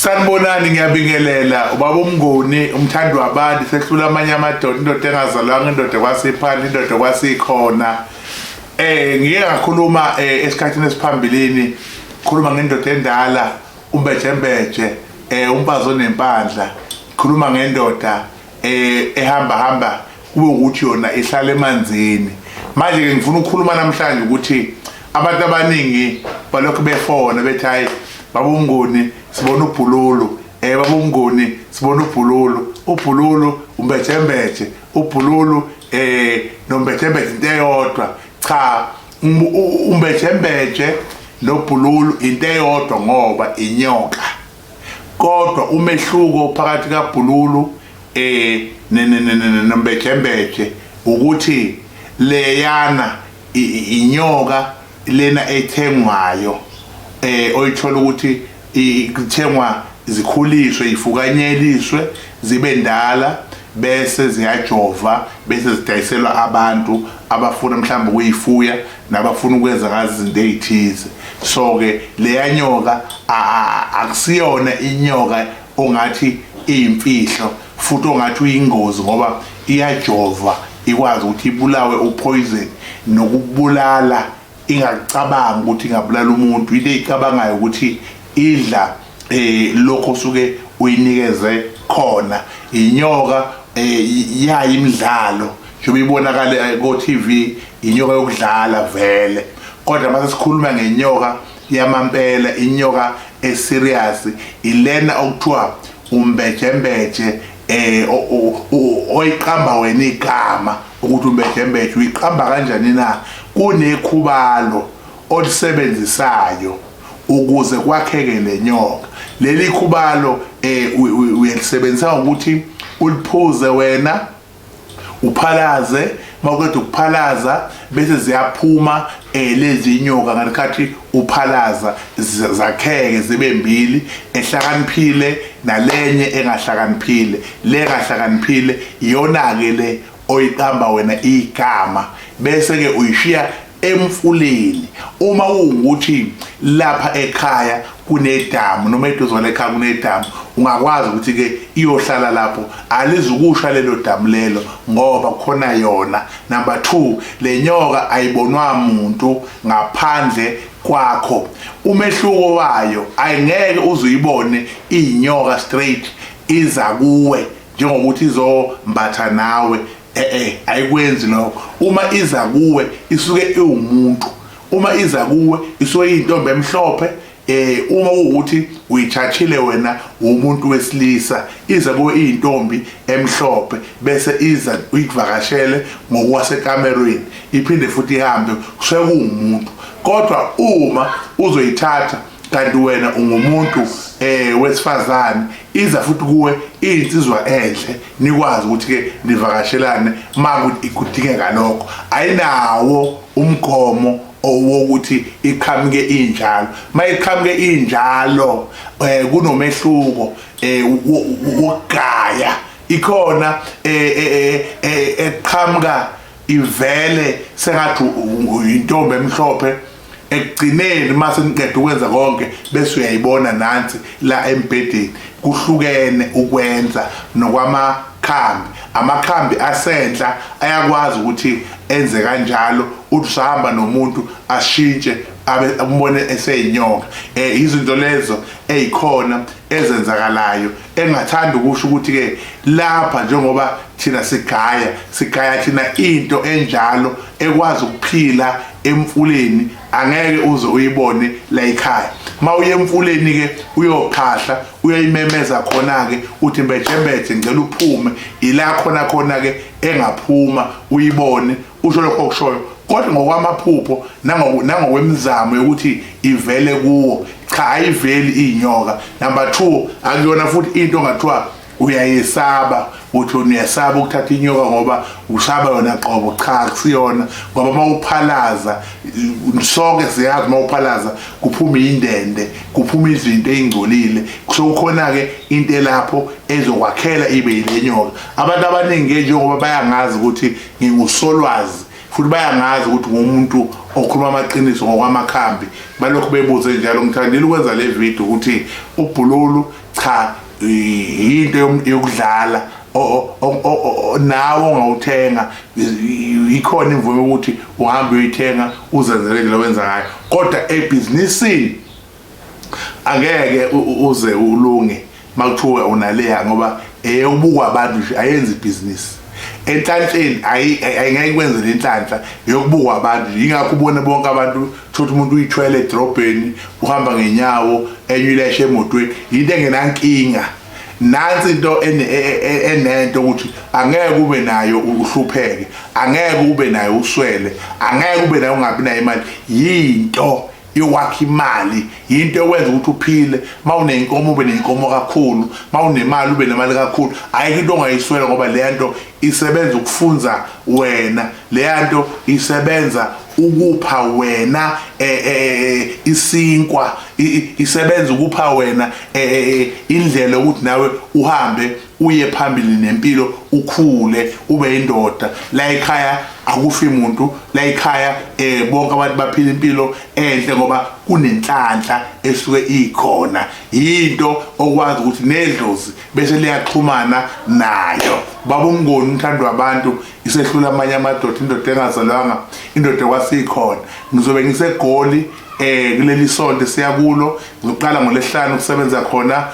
Sanibonani ngiyabingelela ubaba uMnguni umthandi wabantu sehlula amanye amadoda indoda engazalwanga indoda kwasiphandle indoda kwasikhona ngike ngakhuluma esikhathini esiphambilini khuluma ngendoda endala umbejembeje umfazi onempandla khuluma ngendoda ehamba kube ukuthi yona ihlala emanzini manje ke ngifuna ukukhuluma namhlanje ukuthi abantu abaningi balokho befona bethi hayi baba uMnguni sibona uBhululu baba uMnguni sibona uBhululu umbejembeje uBhululu nombejembeje into eyodwa cha umbejembeje noBhululu into eyodwa ngoba inyoka kodwa umehluko phakathi kaBhululu nombejembeje ukuthi leyana inyoka lena ethengwayo oyithola ukuthi ithengwa zikhuliswe ifukanyeliswe zibe ndala bese ziyajova bese zidayiselwa abantu abafuna mhlawumbe ukuyifuya nabafuna ukwenza ngazi izinto ezithize so ke leya nyoka akusiyona inyoka ongathi iyimfihlo futhi ongathi uyingozi ngoba iyajova ikwazi ukuthi ibulawe upoison nokubulala ingacabanga ukuthi ingabulala umuntu into eyicabangayo ukuthi idla lokho suke uyinikeze khona inyoka yayi imidlalo njengoba ibonakala ko TV inyoka yokudlala vele kodwa mase sikhuluma ngenyoka yamampela inyoka eserious ilena okuthiwa umbejembeje oyiqamba wena igama ukuthi umbejembeje uyiqamba kanjani na kunekhubalo olisebenzisayo ukuze kwakheke lenyoka leli khubalo uyelisebenzisa ukuthi uliphuze wena uphalaze mawuqeda ukuphalaza bese ziyaphuma lezi inyoka ngalekhathi uphalaza zakheke zibe mbili ehlakaniphile nalenye engahlakaniphile le engahlakaniphile iyona ke le oyiqamba wena igama bese ke uyishiya emfuleni uma ukuthi lapha ekhaya kunedamu noma eduze lekhaya kunedamu ungakwazi ukuthi ke iyohlala lapho alizukusha lelo damu lelo ngoba khona yona number 2 lenyoka ayibonwa umuntu ngaphandle kwakho umehluko wayo ayingeke uzuyibone inyoka straight iza kuwe njengokuthi izombatha nawe ayikwenzi lokho uma iza kuwe isuke iwumuntu uma iza kuwe isuke iyintombi emhlophe uma ukuthi uyichathile wena umuntu wesilisa iza kuwe iyintombi emhlophe bese iza uyivakashele ngokwasekamerweni iphinde futhi ihambe kuumuntu kodwa uma uzoyithatha kanti wena ungumuntu wesifazane iza futhi kuwe insizwa enhle nikwazi ukuthi ke nivakashelane makuthi ikudingeka lokho ayinawo umgomo owokuthi iqhamuke injalo mayiqhamuke injalo kunomehluko wogaya ikhona eqhamuka ivele sengathi intombi emhlophe ekugcineni mase niqeda ukwenza konke bese uyayibona nansi la embedeni kuhlukene ukwenza nokwamakhambi amakhambi asendla ayakwazi ukuthi enze kanjalo usahamba nomuntu ashintshe umbone eseyinyoka izinto lezo ezikhona ezenzakalayo engathanda ukusho ukuthi ke lapha njengoba thina sigaya thina into enjalo ekwazi ukuphila emfuleni angeke uze uyibone la ekhaya mawuye emfuleni ke uyokhahla uyayimemeza khona ke uthi mbejembeje ngicela uphume ila khona ke engaphuma uyibone usho lokho kushoyo kodwa ngokwamaphupho nangokwemizamo yokuthi ivele kuwo cha ayiveli inyoka number 2 akuyona futhi into ongathiwa uyayesaba uthi uyasaba ukuthatha inyoka ngoba usaba yona qobo cha kusiyona ngoba mawuphalaza sonke siyazi mawuphalaza kuphuma indende kuphuma izinto ezingcolile kusokhona ke into lapho ezokwakhela ibe ilenyoka abantu abaningi njengoba bayangazi ukuthi ngingusolwazi futhi bayangazi ukuthi ngumuntu okhuluma amaqiniso ngokwamakhambi balokho bebuze njalo ngithandile ukwenza le video ukuthi uBhululu cha into yokudlala nawo ongawuthenga ikhona imvume ukuthi uhambe uyithenga uzenzele lo wenza ngayo, kodwa ebhizinisini angeke uze ulunge makuthiwa unaleya ngoba eyokubukwa abantu nje ayenzi ibhizinisi. Enhlanhleni ayingeke kwenze le nhlanhla yokubukwa abantu, yingakho ubona bonke abantu thothi umuntu uyithwele edrobheni uhamba ngenyawo enyuleshe emotweni into engenankinga. Nansi into enento ukuthi angeke ube nayo uhlupheke, angeke ube nayo uswele, angeke ube nayo ungabi nayo imali. Yinto iwakha imali, yinto ekwenza ukuthi uphile. Mawunenkomo ube nenkomo kakhulu, mawunemali ube nemali kakhulu. Ayikho into ongayiswela ngoba le nto isebenza ukufunza wena, le nto isebenza ukupha wena isinkwa, isebenza ukupha wena indlela ukuthi nawe uhambe uye phambili nempilo, ukhule ube indoda. La ekhaya akufi umuntu, la ekhaya bonke abantu baphila impilo enhle ngoba kunenhlanhla esuke ikhona. Yinto okwazi ukuthi nedlozi bese liyaxhumana nayo. Baba uMnguni umthando wabantu isehlula amanye amadoda, indoda engazalwanga, indoda kwasikhona. Ngizobe ngisegoli kuleli sonto siyakulo, ngizoqala ngoLesihlanu ukusebenza khona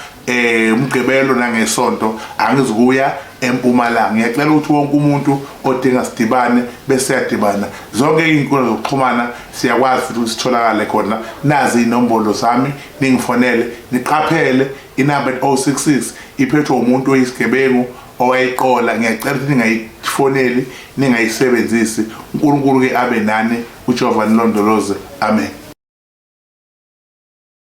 uMgqibelo nangesonto angizukuya eMpumalanga. Ngiyacela ukuthi wonke umuntu odinga sidibane bese yadibana. Zonke izinkundla zokuxhumana siyakwazi ukuthi sitholakale khona. Nazi inombolo zami, ningifonele, niqaphele inamba 066 iphethwe umuntu oyisigebengu owayiqola. Ngiyacela ukuthi ningayifoneli, ningayisebenzisi. uNkulunkulu ke abe nani, uJehova nilondoloze. Amen.